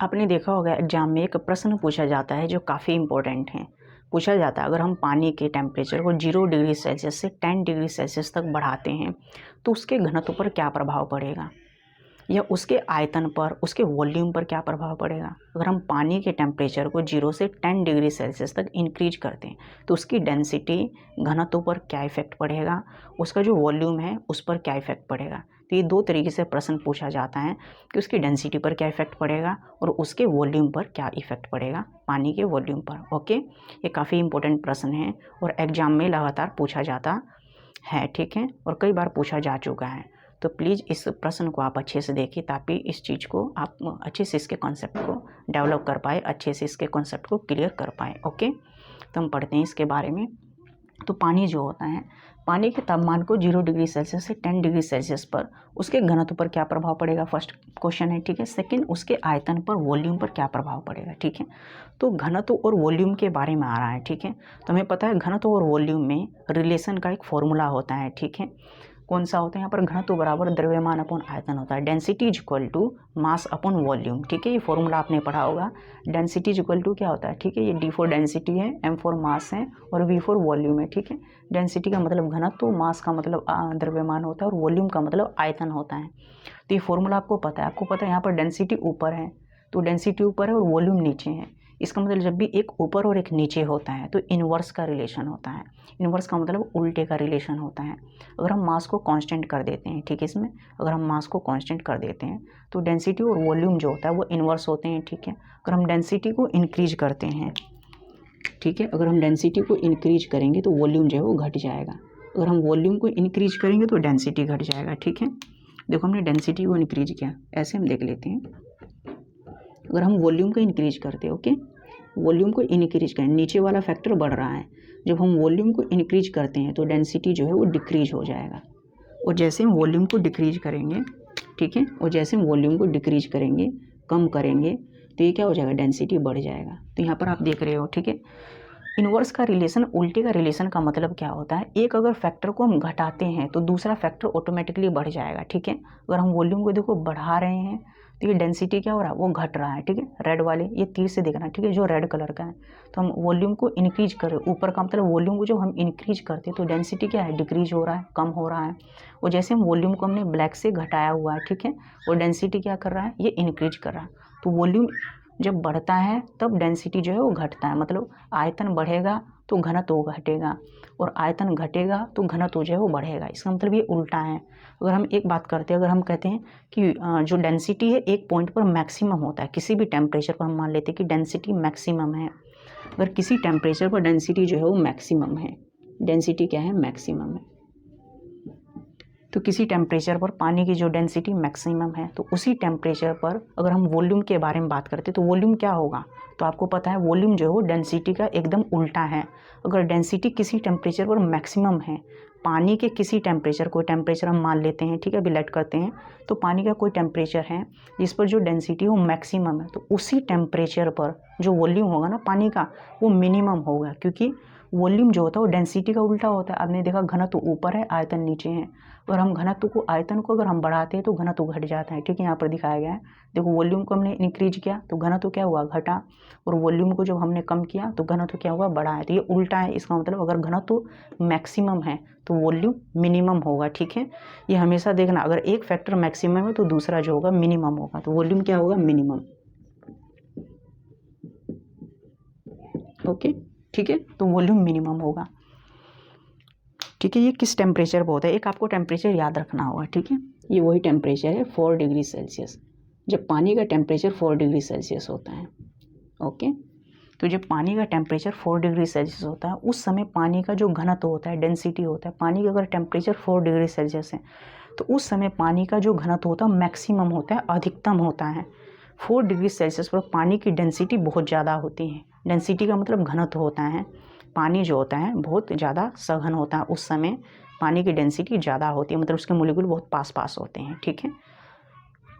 आपने देखा होगा एग्जाम में एक प्रश्न पूछा जाता है जो काफ़ी इम्पोर्टेंट है। पूछा जाता है अगर हम पानी के टेम्परेचर को 0 डिग्री सेल्सियस से 10 डिग्री सेल्सियस तक बढ़ाते हैं तो उसके घनत्व पर क्या प्रभाव पड़ेगा, या उसके आयतन पर, उसके वॉल्यूम पर क्या प्रभाव पड़ेगा। अगर हम पानी के टेम्परेचर को 0 से 10 डिग्री सेल्सियस तक इंक्रीज करते हैं तो उसकी डेंसिटी, घनत्व पर क्या इफेक्ट पड़ेगा, उसका जो वॉल्यूम है उस पर क्या इफेक्ट पड़ेगा। तो ये दो तरीके से प्रश्न पूछा जाता है कि उसकी डेंसिटी पर क्या इफेक्ट पड़ेगा और उसके वॉल्यूम पर क्या इफेक्ट पड़ेगा, पानी के वॉल्यूम पर। ओके, ये काफ़ी इंपॉर्टेंट प्रश्न है और एग्जाम में लगातार पूछा जाता है, ठीक है, और कई बार पूछा जा चुका है। तो प्लीज़ इस प्रश्न को आप अच्छे से देखिए ताकि इस चीज़ को आप अच्छे से इसके कॉन्सेप्ट को डेवलप कर पाए, अच्छे से इसके कॉन्सेप्ट को क्लियर कर पाए। ओके, तो हम पढ़ते हैं इसके बारे में। तो पानी जो होता है, पानी के तापमान को 0 डिग्री सेल्सियस से 10 डिग्री सेल्सियस पर उसके घनत्व पर क्या प्रभाव पड़ेगा, फर्स्ट क्वेश्चन है, ठीक है। सेकंड, उसके आयतन पर, वॉल्यूम पर क्या प्रभाव पड़ेगा, ठीक है। तो घनत्व और वॉल्यूम के बारे में आ रहा है, ठीक है। तो हमें पता है घनत्व और वॉल्यूम में रिलेशन का एक फॉर्मूला होता है, ठीक है। कौन सा होता है, यहाँ पर घनत्व बराबर द्रव्यमान अपॉन आयतन होता है। Density is equal to mass upon volume, ठीक है। ये फॉर्मूला आपने पढ़ा होगा। डेंसिटी इज इक्वल टू क्या होता है, ठीक है, ये D फॉर डेंसिटी है, M फॉर मास है और V फॉर वॉल्यूम है, ठीक है। डेंसिटी का मतलब घनत्व, मास का मतलब द्रव्यमान होता है और वॉल्यूम का मतलब आयतन होता है। तो ये फॉर्मूला आपको पता है। आपको पता है यहाँ पर डेंसिटी ऊपर है तो डेंसिटी ऊपर है और वॉल्यूम नीचे है। इसका मतलब जब भी एक ऊपर और एक नीचे होता है तो इन्वर्स का रिलेशन होता है। इन्वर्स का मतलब उल्टे का रिलेशन होता है। अगर हम मास को कांस्टेंट कर देते हैं, ठीक है, इसमें अगर हम मास को कांस्टेंट कर देते हैं तो डेंसिटी और वॉल्यूम जो होता है वो इन्वर्स होते हैं, ठीक है। अगर हम डेंसिटी को इंक्रीज करते हैं, ठीक है, अगर हम डेंसिटी को इंक्रीज करेंगे तो वॉल्यूम जो है वो घट जाएगा। अगर हम वॉल्यूम को इंक्रीज करेंगे तो डेंसिटी घट जाएगा, ठीक है। देखो हमने डेंसिटी को इंक्रीज किया, ऐसे हम देख लेते हैं। अगर हम वॉल्यूम को इंक्रीज करते हैं, ओके, वॉल्यूम को इंक्रीज करें, नीचे वाला फैक्टर बढ़ रहा है। जब हम वॉल्यूम को इंक्रीज करते हैं तो डेंसिटी जो है वो डिक्रीज हो जाएगा। और जैसे हम वॉल्यूम को डिक्रीज करेंगे, ठीक है, और जैसे हम वॉल्यूम को डिक्रीज करेंगे, कम करेंगे, तो ये क्या हो जाएगा, डेंसिटी बढ़ जाएगा। तो यहाँ पर आप देख रहे हो, ठीक है। इन्वर्स का रिलेशन, उल्टे का रिलेशन का मतलब क्या होता है, एक अगर फैक्टर को हम घटाते हैं तो दूसरा फैक्टर ऑटोमेटिकली बढ़ जाएगा, ठीक है। अगर हम वॉल्यूम को देखो बढ़ा रहे हैं तो ये डेंसिटी क्या हो रहा है, वो घट रहा है, ठीक है। रेड वाले ये तीर से देखना, ठीक है, जो रेड कलर का है। तो हम वॉल्यूम को इंक्रीज करें, ऊपर का मतलब वॉल्यूम को जो हम इंक्रीज करते हैं तो डेंसिटी क्या है, डिक्रीज हो रहा है, कम हो रहा है। और जैसे हम वॉल्यूम को हमने ब्लैक से घटाया हुआ है, ठीक है, और डेंसिटी क्या कर रहा है, ये इंक्रीज कर रहा है। तो वॉल्यूम जब बढ़ता है तब डेंसिटी जो है वो घटता है, मतलब आयतन बढ़ेगा तो घनत्व घटेगा और आयतन घटेगा तो घनत्व जो है वो बढ़ेगा। इसका मतलब ये उल्टा है। अगर हम एक बात करते हैं, अगर हम कहते हैं कि जो डेंसिटी है एक पॉइंट पर मैक्सिमम होता है, किसी भी टेम्परेचर पर हम मान लेते हैं कि डेंसिटी मैक्सिमम है। अगर किसी टेम्परेचर पर डेंसिटी जो है वो मैक्सिमम है, डेंसिटी क्या है, मैक्सिमम है, तो किसी टेम्परेचर पर पानी की जो डेंसिटी मैक्सिमम है तो उसी टेम्परेचर पर अगर हम वॉल्यूम के बारे में बात करते हैं तो वॉल्यूम क्या होगा, तो आपको पता है वॉल्यूम जो है वो डेंसिटी का एकदम उल्टा है। अगर डेंसिटी किसी टेम्परेचर पर मैक्सिमम है, पानी के किसी टेम्परेचर, कोई टेम्परेचर हम मान लेते हैं, ठीक है, अभी लेट करते हैं, तो पानी का कोई टेम्परेचर है जिस पर जो डेंसिटी है वो मैक्सिमम है, तो उसी टेम्परेचर पर जो वॉल्यूम होगा ना पानी का वो मिनिमम होगा, क्योंकि वॉल्यूम जो होता है वो डेंसिटी का उल्टा होता है। आपने देखा घनत्व ऊपर है, आयतन नीचे है, और हम घनत्व को, आयतन को अगर हम बढ़ाते हैं तो घनत्व घट जाता है, ठीक है, यहाँ पर दिखाया गया है। देखो वॉल्यूम को हमने इंक्रीज किया तो घनत्व क्या हुआ, घटा, और वॉल्यूम को जब हमने कम किया तो घनत्व क्या हुआ, बढ़ा है। तो ये उल्टा है। इसका मतलब अगर घनत्व मैक्सिमम है तो वॉल्यूम मिनिमम होगा, ठीक है। ये हमेशा देखना, अगर एक फैक्टर मैक्सिमम है तो दूसरा जो होगा मिनिमम होगा, तो वॉल्यूम क्या होगा, मिनिमम। ओके, ठीक है, तो वॉल्यूम मिनिमम होगा, ठीक है। ये किस टेम्परेचर पर होता है, एक आपको टेम्परेचर याद रखना होगा, ठीक है। ये वही टेम्परेचर है 4 डिग्री सेल्सियस, जब पानी का टेम्परेचर 4 डिग्री सेल्सियस होता है। ओके, तो जब पानी का टेम्परेचर 4 डिग्री सेल्सियस होता है उस समय पानी का जो घनत्व होता है, डेंसिटी होता है, पानी का अगर टेम्परेचर 4 डिग्री सेल्सियस है तो उस समय पानी का जो घनत्व होता है मैक्सिमम होता है, अधिकतम होता है। 4 डिग्री सेल्सियस पर पानी की डेंसिटी बहुत ज़्यादा होती है। डेंसिटी का मतलब घनत्व होता है। पानी जो होता है बहुत ज़्यादा सघन होता है, उस समय पानी की डेंसिटी ज़्यादा होती है, मतलब उसके मोलिक्यूल बहुत पास पास होते हैं, ठीक है।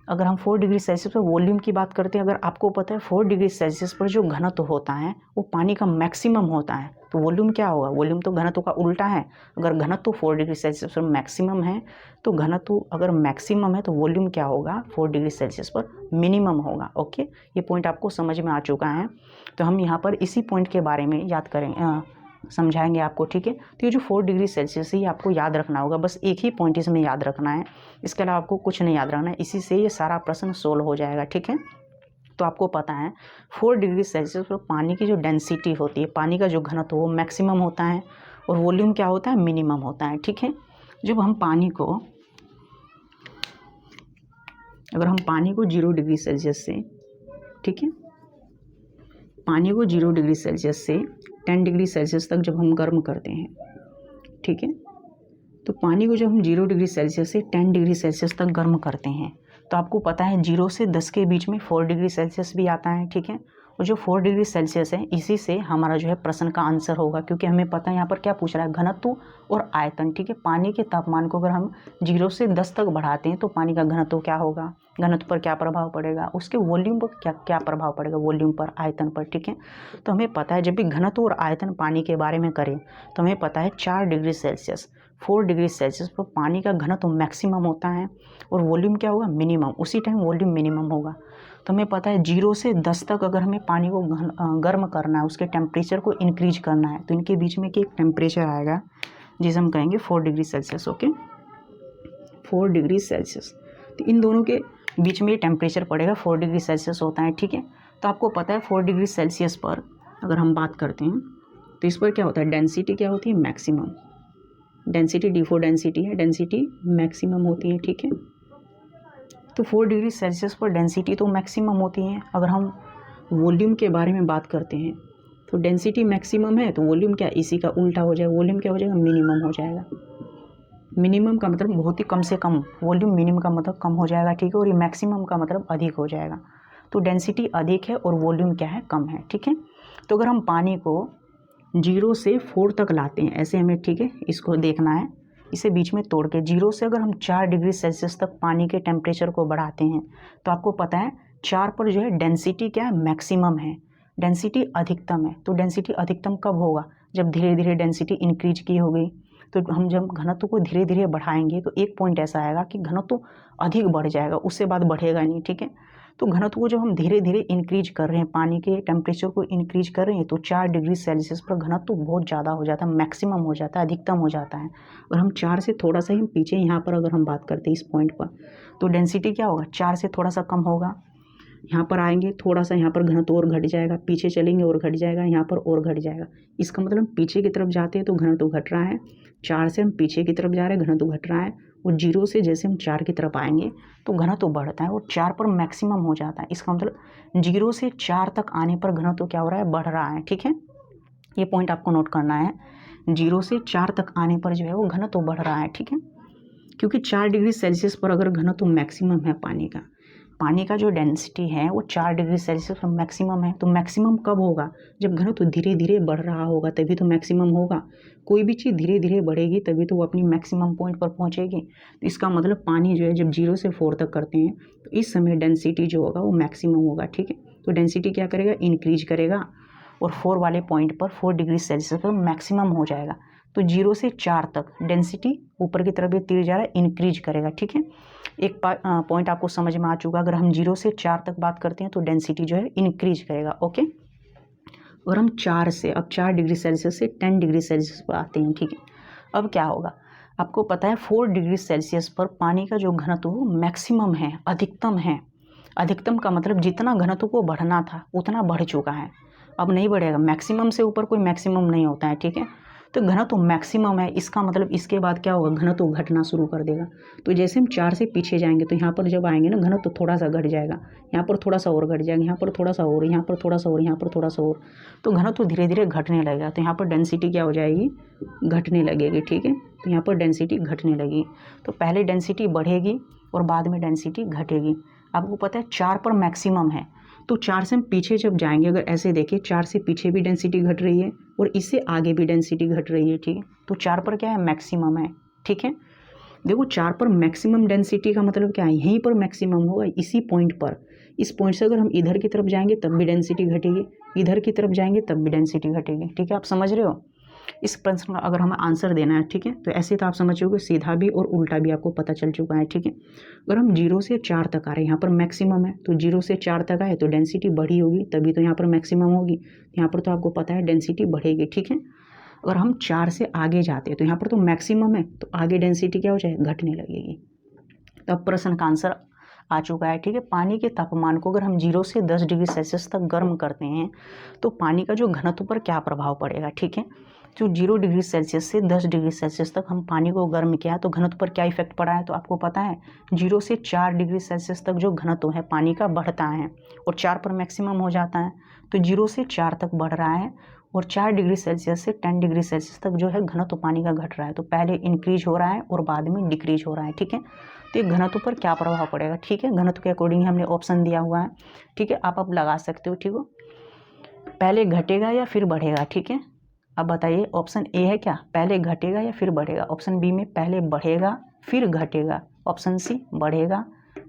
अगर हम 4 डिग्री सेल्सियस पर वॉल्यूम की बात करते हैं, अगर आपको पता है 4 डिग्री सेल्सियस पर जो घनत्व होता है वो पानी का मैक्सिमम होता है, तो वॉल्यूम क्या होगा? वॉल्यूम तो घनत्व का उल्टा है। अगर घनत्व 4 डिग्री सेल्सियस पर मैक्सिमम है तो घनत्व अगर मैक्सिमम है तो वॉल्यूम क्या होगा? 4 डिग्री सेल्सियस पर मिनिमम होगा। ओके, ये पॉइंट आपको समझ में आ चुका है। तो हम यहाँ पर इसी पॉइंट के बारे में याद करेंगे, समझाएंगे आपको, ठीक है। तो ये जो 4 डिग्री सेल्सियस है ये आपको याद रखना होगा, बस एक ही पॉइंट इसमें याद रखना है, इसके अलावा आपको कुछ नहीं याद रखना है। इसी से ये सारा प्रश्न सोल्व हो जाएगा, ठीक है। तो आपको पता है 4 डिग्री सेल्सियस पर पानी की जो डेंसिटी होती है, पानी का जो घनत्व वो मैक्सिमम होता है और वॉल्यूम क्या होता है? मिनिमम होता है, ठीक है। जब हम पानी को, अगर हम पानी को 0 डिग्री सेल्सियस से, ठीक है, पानी को 0 डिग्री सेल्सियस से 10 डिग्री सेल्सियस तक जब हम गर्म करते हैं, ठीक है, तो पानी को जब हम 0 डिग्री सेल्सियस से 10 डिग्री सेल्सियस तक गर्म करते हैं तो आपको पता है 0 से 10 के बीच में 4 डिग्री सेल्सियस भी आता है, ठीक है। और जो 4 डिग्री सेल्सियस है इसी से हमारा जो है प्रश्न का आंसर होगा, क्योंकि हमें पता है यहाँ पर क्या पूछ रहा है? घनत्व और आयतन, ठीक है। पानी के तापमान को अगर हम 0 से 10 तक बढ़ाते हैं तो पानी का घनत्व क्या होगा? घनत्व पर क्या प्रभाव पड़ेगा? उसके वॉल्यूम पर क्या क्या प्रभाव पड़ेगा? वॉल्यूम पर, आयतन पर, ठीक है। तो हमें पता है जब भी घनत्व और आयतन पानी के बारे में करें तो हमें पता है 4 डिग्री सेल्सियस, 4 डिग्री सेल्सियस पर पानी का घनत्व मैक्सिमम होता है और वॉल्यूम क्या होगा? मिनिमम। उसी टाइम वॉल्यूम मिनिमम होगा। तो हमें पता है 0 से 10 तक अगर हमें पानी को गर्म करना है, उसके टेम्परेचर को इंक्रीज करना है, तो इनके बीच में एक टेम्परेचर आएगा जिसे हम कहेंगे 4 degree Celsius. Okay, 4 degree Celsius, तो इन दोनों के बीच में ये टेम्परेचर पड़ेगा 4 डिग्री सेल्सियस होता है, ठीक है। तो आपको पता है 4 डिग्री सेल्सियस पर अगर हम बात करते हैं तो इस पर क्या होता है? डेंसिटी क्या होती है? मैक्सिमम। डेंसिटी D4 डेंसिटी है, डेंसिटी मैक्सिमम होती है, ठीक है। तो 4 डिग्री सेल्सियस पर डेंसिटी तो मैक्सिमम होती है। अगर हम वॉल्यूम के बारे में बात करते हैं तो डेंसिटी मैक्सिमम है तो वॉल्यूम क्या? इसी का उल्टा हो जाएगा, वॉल्यूम क्या हो जाएगा? मिनिमम हो जाएगा। मिनिमम का मतलब बहुत ही कम से कम, वॉल्यूम मिनिमम का मतलब कम हो जाएगा, ठीक है। और ये मैक्सिमम का मतलब अधिक हो जाएगा। तो डेंसिटी अधिक है और वॉल्यूम क्या है? कम है, ठीक है। तो अगर हम पानी को 0 से 4 तक लाते हैं, ऐसे हमें, ठीक है, इसको देखना है, इसे बीच में तोड़ के 0 से अगर हम 4 डिग्री सेल्सियस तक पानी के टेम्परेचर को बढ़ाते हैं तो आपको पता है 4 पर जो है डेंसिटी क्या है? मैक्सिमम है, डेंसिटी अधिकतम है। तो डेंसिटी अधिकतम कब होगा? जब धीरे धीरे डेंसिटी इंक्रीज की होगी। तो हम जब घनत्व को धीरे धीरे बढ़ाएंगे तो एक पॉइंट ऐसा आएगा कि घनत्व अधिक बढ़ जाएगा, उससे बाद बढ़ेगा नहीं, ठीक है। तो घनत्व को जब हम धीरे धीरे इंक्रीज कर रहे हैं, पानी के टेम्परेचर को इंक्रीज कर रहे हैं, तो 4 डिग्री सेल्सियस पर घनत्व बहुत ज़्यादा हो जाता है, मैक्सिमम हो जाता है, अधिकतम हो जाता है। और हम 4 से थोड़ा सा ही पीछे यहाँ पर अगर हम बात करते हैं इस पॉइंट पर, तो डेंसिटी क्या होगा? 4 से थोड़ा सा कम होगा। यहाँ पर आएंगे थोड़ा सा, यहाँ पर घनत्व और घट जाएगा, पीछे चलेंगे और घट जाएगा, यहाँ पर और घट जाएगा। इसका मतलब पीछे की तरफ जाते हैं तो घनत्व घट रहा है, 4 से हम पीछे की तरफ जा रहे हैं, घनत्व घट रहा है। और 0 से जैसे हम 4 की तरफ आएंगे तो घनत्व बढ़ता है और 4 पर मैक्सिमम हो जाता है। इसका मतलब 0 से 4 तक आने पर घनत्व क्या हो रहा है? बढ़ रहा है, ठीक है। ये पॉइंट आपको नोट करना है, 0 से 4 तक आने पर जो है वो घनत्व बढ़ रहा है, ठीक है। क्योंकि 4 डिग्री सेल्सियस पर अगर घनत्व मैक्सिमम है पानी का जो डेंसिटी है वो 4 डिग्री सेल्सियस पर मैक्सिमम है, तो मैक्सिमम कब होगा? जब घनत्व धीरे धीरे बढ़ रहा होगा, तभी तो मैक्सिमम होगा। कोई भी चीज़ धीरे धीरे बढ़ेगी तभी तो वो अपनी मैक्सिमम पॉइंट पर पहुंचेगी। तो इसका मतलब पानी जो है जब 0 से 4 तक करते हैं तो इस समय डेंसिटी जो होगा वो मैक्सिमम होगा, ठीक है। तो डेंसिटी क्या करेगा? इंक्रीज करेगा और 4 वाले पॉइंट पर 4 डिग्री सेल्सियस पर मैक्सिमम हो जाएगा। तो 0 से 4 तक डेंसिटी ऊपर की तरफ ये तीर जा रहा है, इंक्रीज करेगा, ठीक है। एक पॉइंट आपको समझ में आ चुका, अगर हम 0 से 4 तक बात करते हैं तो डेंसिटी जो है इंक्रीज करेगा, ओके। और हम 4 डिग्री सेल्सियस से 10 डिग्री सेल्सियस पर आते हैं, ठीक है। अब क्या होगा? आपको पता है 4 डिग्री सेल्सियस पर पानी का जो घनत्व मैक्सिमम है, अधिकतम है। अधिकतम का मतलब जितना घनत्व को बढ़ना था उतना बढ़ चुका है, अब नहीं बढ़ेगा। मैक्सिमम से ऊपर कोई मैक्सिमम नहीं होता है, ठीक है। तो घनत्व मैक्सिमम है, इसका मतलब इसके बाद क्या होगा? घनत्व घटना शुरू कर देगा। तो जैसे हम 4 से पीछे जाएंगे तो यहाँ पर जब आएंगे ना घनत्व थोड़ा सा घट जाएगा, यहाँ पर थोड़ा सा और घट जाएगा, यहाँ पर थोड़ा सा और, यहाँ पर थोड़ा सा और, यहाँ पर थोड़ा सा और, तो घनत्व धीरे धीरे घटने लगेगा। तो यहाँ पर डेंसिटी क्या हो जाएगी? घटने लगेगी, ठीक है। तो यहाँ पर डेंसिटी घटने लगेगी। तो पहले डेंसिटी बढ़ेगी और बाद में डेंसिटी घटेगी। आपको पता है 4 पर मैक्सिमम है, तो 4 से हम पीछे जब जाएंगे, अगर ऐसे देखिए 4 से पीछे भी डेंसिटी घट रही है और इससे आगे भी डेंसिटी घट रही है, ठीक है। तो 4 पर क्या है? मैक्सिमम है, ठीक है। देखो 4 पर मैक्सिमम डेंसिटी का मतलब क्या है, यहीं पर मैक्सिमम होगा, इसी पॉइंट पर। इस पॉइंट से अगर हम इधर की तरफ जाएंगे तब भी डेंसिटी घटेगी, इधर की तरफ जाएंगे तब भी डेंसिटी घटेगी। ठीक है, आप समझ रहे हो। इस प्रश्न का अगर हमें आंसर देना है, ठीक है, तो ऐसे तो आप समझ चुके, सीधा भी और उल्टा भी आपको पता चल चुका है। ठीक है, अगर हम 0 से 4 तक आ रहे हैं, यहाँ पर मैक्सिमम है, तो 0 से 4 तक आए तो डेंसिटी बढ़ी होगी, तभी तो यहाँ पर मैक्सिमम होगी। यहाँ पर तो आपको पता है डेंसिटी बढ़ेगी। ठीक है, अगर हम 4 से आगे जाते हैं तो यहाँ पर तो मैक्सिमम है, तो आगे डेंसिटी क्या हो जाए, घटने लगेगी। तो अब प्रश्न का आंसर आ चुका है। ठीक है, पानी के तापमान को अगर हम 0 से 10 डिग्री सेल्सियस तक गर्म करते हैं तो पानी का जो घनत्व पर क्या प्रभाव पड़ेगा। ठीक है, जो 0 डिग्री सेल्सियस से 10 डिग्री सेल्सियस तक हम पानी को गर्म किया तो घनत्व पर क्या इफेक्ट पड़ा है, तो आपको पता है 0 से 4 डिग्री सेल्सियस तक जो घनत्व है पानी का बढ़ता है और 4 पर मैक्सिमम हो जाता है। तो 0 से 4 तक बढ़ रहा है और 4 डिग्री सेल्सियस से 10 डिग्री सेल्सियस तक जो है घनत्व पानी का घट रहा है। तो पहले इंक्रीज हो रहा है और बाद में डिक्रीज हो रहा है। ठीक है, तो ये घनत्व पर क्या प्रभाव पड़ेगा। ठीक है, घनत्व के अकॉर्डिंग हमने ऑप्शन दिया हुआ है। ठीक है, आप अब लगा सकते हो। ठीक हो, पहले घटेगा या फिर बढ़ेगा। ठीक है, अब बताइए ऑप्शन ए है क्या, पहले घटेगा या फिर बढ़ेगा। ऑप्शन बी में पहले बढ़ेगा फिर घटेगा। ऑप्शन सी बढ़ेगा।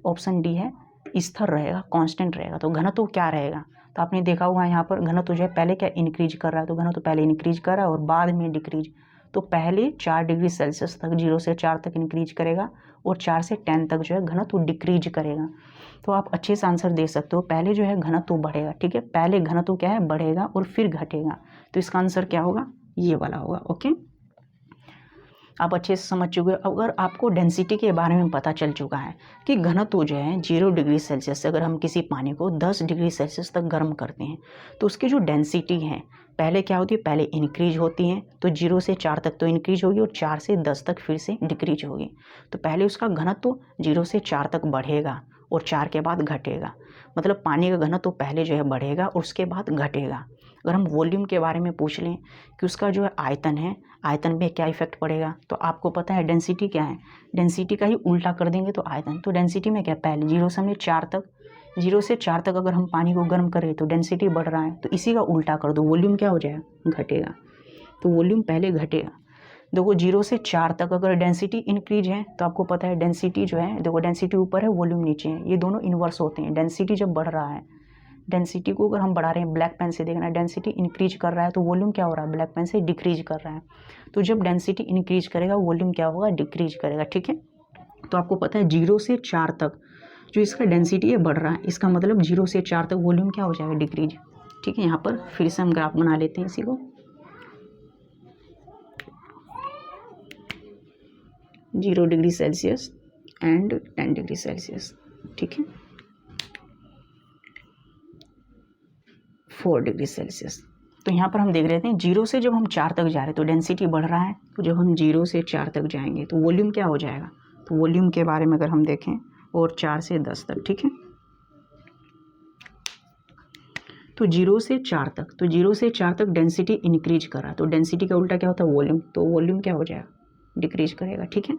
ऑप्शन डी है स्थिर रहेगा, कांस्टेंट रहेगा। तो घनत्व क्या रहेगा, तो आपने देखा हुआ है यहाँ पर घनत्व जो है पहले क्या इंक्रीज कर रहा है, तो घनत्व पहले इंक्रीज कर रहा है और बाद में डिक्रीज। तो पहले 4 डिग्री सेल्सियस तक 0 से 4 तक इंक्रीज करेगा और 4 से 10 तक जो है घनत्व डिक्रीज करेगा। तो आप अच्छे से आंसर दे सकते हो, पहले जो है घनत्व बढ़ेगा। ठीक है, पहले घनत्व क्या है, बढ़ेगा और फिर घटेगा। तो इसका आंसर क्या होगा, ये वाला होगा। ओके, आप अच्छे से समझ चुके हो। अगर आपको डेंसिटी के बारे में पता चल चुका है कि घनत्व जो है 0 डिग्री सेल्सियस से अगर हम किसी पानी को 10 डिग्री सेल्सियस तक गर्म करते हैं तो उसकी जो डेंसिटी है पहले क्या होती है, पहले इंक्रीज होती है। तो 0 से 4 तक तो इंक्रीज होगी और 4 से 10 तक फिर से डिक्रीज होगी। तो पहले उसका घनत्व 0 से 4 तक बढ़ेगा और 4 के बाद घटेगा। मतलब पानी का घनत्व पहले जो है बढ़ेगा और उसके बाद घटेगा। अगर हम वॉल्यूम के बारे में पूछ लें कि उसका जो है आयतन है, आयतन में क्या इफेक्ट पड़ेगा, तो आपको पता है डेंसिटी क्या है, डेंसिटी का ही उल्टा कर देंगे तो आयतन। तो डेंसिटी में क्या, पहले 0 से हमने 4 तक, 0 से 4 तक अगर हम पानी को गर्म करें तो डेंसिटी बढ़ रहा है, तो इसी का उल्टा कर दो, वॉल्यूम क्या हो जाएगा, घटेगा। तो वॉल्यूम पहले घटेगा। देखो 0 से 4 तक अगर डेंसिटी इंक्रीज है तो आपको पता है डेंसिटी जो है, देखो डेंसिटी ऊपर है वॉल्यूम नीचे है, ये दोनों इन्वर्स होते हैं। डेंसिटी जब बढ़ रहा है, डेंसिटी को अगर हम बढ़ा रहे हैं, ब्लैक पेन से देखना, डेंसिटी इंक्रीज कर रहा है तो वॉल्यूम क्या हो रहा है, ब्लैक पेन से डिक्रीज कर रहा है। तो जब डेंसिटी इंक्रीज करेगा वॉल्यूम क्या होगा, डिक्रीज करेगा। ठीक है, तो आपको पता है 0 से 4 तक जो इसका डेंसिटी है बढ़ रहा है, इसका मतलब 0 से 4 तक वॉल्यूम क्या हो जाएगा, डिक्रीज। ठीक है, यहाँ पर फिर से हम ग्राफ बना लेते हैं इसी को। 0 degree Celsius and 10 degree Celsius. ठीक है, 4 डिग्री सेल्सियस। तो यहाँ पर हम देख रहे थे 0 से जब हम 4 तक जा रहे हैं तो डेंसिटी बढ़ रहा है, तो जब हम 0 से 4 तक जाएंगे तो वॉल्यूम क्या हो जाएगा। तो वॉल्यूम के बारे में अगर हम देखें, और 4 से 10 तक, ठीक है, तो 0 से 4 तक, तो 0 से 4 तक डेंसिटी इंक्रीज कर रहा है, तो डेंसिटी का उल्टा क्या होता है, वॉल्यूम। तो वॉल्यूम क्या हो जाएगा, डिक्रीज करेगा। ठीक है,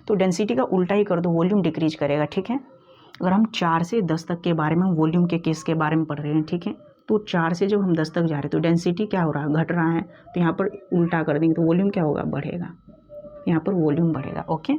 तो डेंसिटी का उल्टा ही कर दो, वॉल्यूम डिक्रीज करेगा। ठीक है, अगर हम 4 से 10 तक के बारे में, वॉल्यूम के केस के बारे में पढ़ रहे हैं, ठीक है, तो 4 से जब हम 10 तक जा रहे हैं तो डेंसिटी क्या हो रहा है, घट रहा है। तो यहाँ पर उल्टा कर देंगे तो वॉल्यूम क्या होगा, बढ़ेगा। यहाँ पर वॉल्यूम बढ़ेगा। ओके,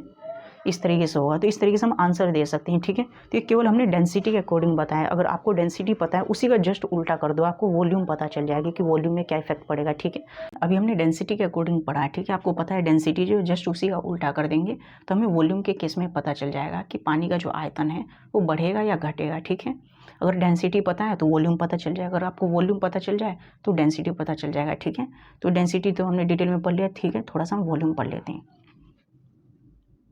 इस तरीके से होगा। तो इस तरीके से हम आंसर दे सकते हैं। ठीक है, तो ये केवल हमने डेंसिटी के अकॉर्डिंग बताया। अगर आपको डेंसिटी पता है उसी का जस्ट उल्टा कर दो, आपको वॉल्यूम पता चल जाएगी कि वॉल्यूम में क्या इफेक्ट पड़ेगा। ठीक है, अभी हमने डेंसिटी के अकॉर्डिंग पढ़ा है। ठीक है, आपको पता है डेंसिटी जो जस्ट उसी का उल्टा कर देंगे तो हमें वॉल्यूम के केस में पता चल जाएगा कि पानी का जो आयतन है वो बढ़ेगा या घटेगा। ठीक है, अगर डेंसिटी पता है तो वॉल्यूम पता चल जाएगा, अगर आपको वॉल्यूम पता चल जाए तो डेंसिटी पता चल जाएगा। ठीक है, तो डेंसिटी तो हमने डिटेल में पढ़ लिया। ठीक है, थोड़ा सा हम वॉल्यूम पढ़ लेते हैं,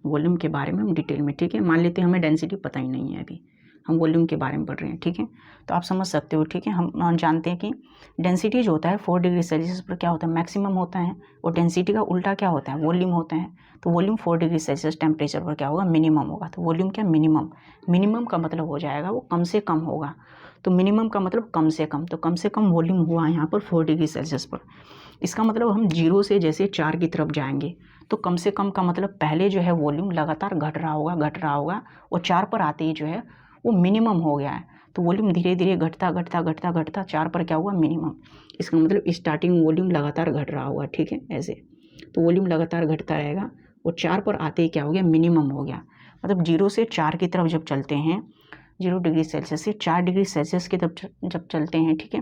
वॉल्यूम के बारे में हम डिटेल में। ठीक है, मान लेते हैं हमें डेंसिटी पता ही नहीं है, अभी हम वॉल्यूम के बारे में पढ़ रहे हैं। ठीक है, तो आप समझ सकते हो। ठीक है, हम जानते हैं कि डेंसिटी जो होता है 4 डिग्री सेल्सियस पर क्या होता है, मैक्सिमम होता है, और डेंसिटी का उल्टा क्या होता है, वॉल्यूम होता है। तो वॉल्यूम 4 डिग्री सेल्सियस टेम्परेचर पर क्या होगा, मिनिमम होगा। तो वॉल्यूम क्या, मिनिमम। मिनिमम का मतलब हो जाएगा वो कम से कम होगा। तो मिनिमम का मतलब कम से कम, तो कम से कम वॉल्यूम हुआ यहाँ पर 4 डिग्री सेल्सियस पर। इसका मतलब हम 0 से जैसे 4 की तरफ जाएंगे तो कम से कम का मतलब पहले जो है वॉल्यूम लगातार घट रहा होगा और 4 पर आते ही जो है वो मिनिमम हो गया है। तो वॉल्यूम धीरे धीरे घटता 4 पर क्या हुआ, मिनिमम। इसका मतलब स्टार्टिंग वॉल्यूम लगातार घट रहा होगा। ठीक है, ऐसे तो वॉल्यूम लगातार घटता रहेगा वो 4 पर आते ही क्या हो गया, मिनिमम हो गया। मतलब 0 से 4 की तरफ जब चलते हैं, 0 डिग्री सेल्सियस से 4 डिग्री सेल्सियस की तरफ जब चलते हैं, ठीक है,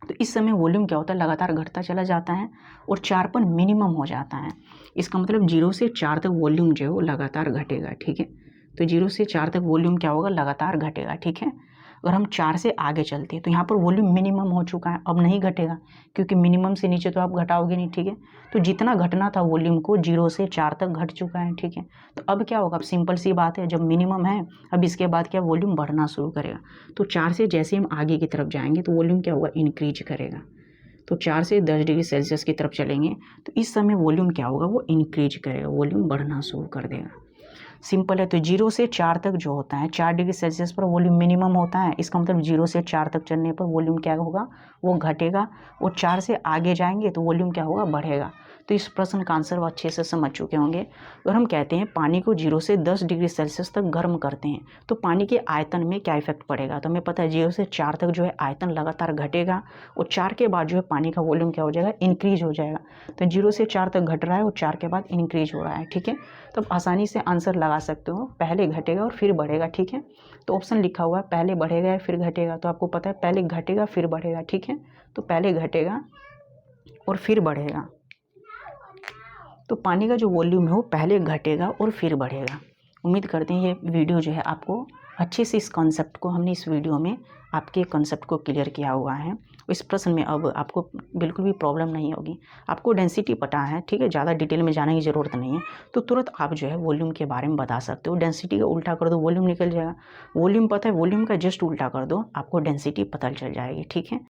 तो इस समय वॉल्यूम क्या होता है, लगातार घटता चला जाता है और 4 पर मिनिमम हो जाता है। इसका मतलब 0 से 4 तक वॉल्यूम जो है वो लगातार घटेगा, ठीक है। तो 0 से 4 तक वॉल्यूम क्या होगा, लगातार घटेगा, ठीक है। अगर हम 4 से आगे चलते हैं तो यहाँ पर वॉल्यूम मिनिमम हो चुका है, अब नहीं घटेगा, क्योंकि मिनिमम से नीचे तो आप घटाओगे नहीं, ठीक है। तो जितना घटना था वॉल्यूम को 0 से 4 तक घट चुका है, ठीक है। तो अब क्या होगा, अब सिंपल सी बात है, जब मिनिमम है अब इसके बाद क्या वॉल्यूम बढ़ना शुरू करेगा। तो 4 से जैसे हम आगे की तरफ जाएंगे तो वॉल्यूम क्या होगा, इंक्रीज करेगा। तो 4 से 10 डिग्री सेल्सियस की तरफ चलेंगे तो इस समय वॉल्यूम क्या होगा, वो इंक्रीज करेगा, वॉल्यूम बढ़ना शुरू कर देगा। सिंपल है। तो 0 से 4 तक जो होता है, 4 डिग्री सेल्सियस पर वॉल्यूम मिनिमम होता है, इसका मतलब 0 से 4 तक चलने पर वॉल्यूम क्या होगा, वो घटेगा। और 4 से आगे जाएंगे तो वॉल्यूम क्या होगा, बढ़ेगा। तो इस प्रश्न का आंसर वो अच्छे से समझ चुके होंगे। अगर हम कहते हैं पानी को 0 से 10 डिग्री सेल्सियस तक गर्म करते हैं तो पानी के आयतन में क्या इफेक्ट पड़ेगा, तो हमें पता है 0 से 4 तक जो है आयतन लगातार घटेगा और 4 के बाद जो है पानी का वॉल्यूम क्या हो जाएगा, इंक्रीज हो जाएगा। तो 0 से 4 तक घट रहा है और 4 के बाद इंक्रीज हो रहा है, ठीक है। तो आप आसानी से आंसर लगा सकते हो, पहले घटेगा और फिर बढ़ेगा, ठीक है। तो ऑप्शन लिखा हुआ है पहले बढ़ेगा या फिर घटेगा, तो आपको पता है पहले घटेगा फिर बढ़ेगा, ठीक है। तो पहले घटेगा और फिर बढ़ेगा। तो पानी का जो वॉल्यूम है वो पहले घटेगा और फिर बढ़ेगा। उम्मीद करते हैं ये वीडियो जो है आपको अच्छे से, इस कॉन्सेप्ट को हमने इस वीडियो में आपके कॉन्सेप्ट को क्लियर किया हुआ है। इस प्रश्न में अब आपको बिल्कुल भी प्रॉब्लम नहीं होगी। आपको डेंसिटी पता है, ठीक है, ज़्यादा डिटेल में जाने की ज़रूरत नहीं है। तो तुरंत आप जो है वॉल्यूम के बारे में बता सकते हो। डेंसिटी का उल्टा कर दो, वॉल्यूम निकल जाएगा। वॉल्यूम पता है, वॉल्यूम का जस्ट उल्टा कर दो, आपको डेंसिटी पता चल जाएगी, ठीक है।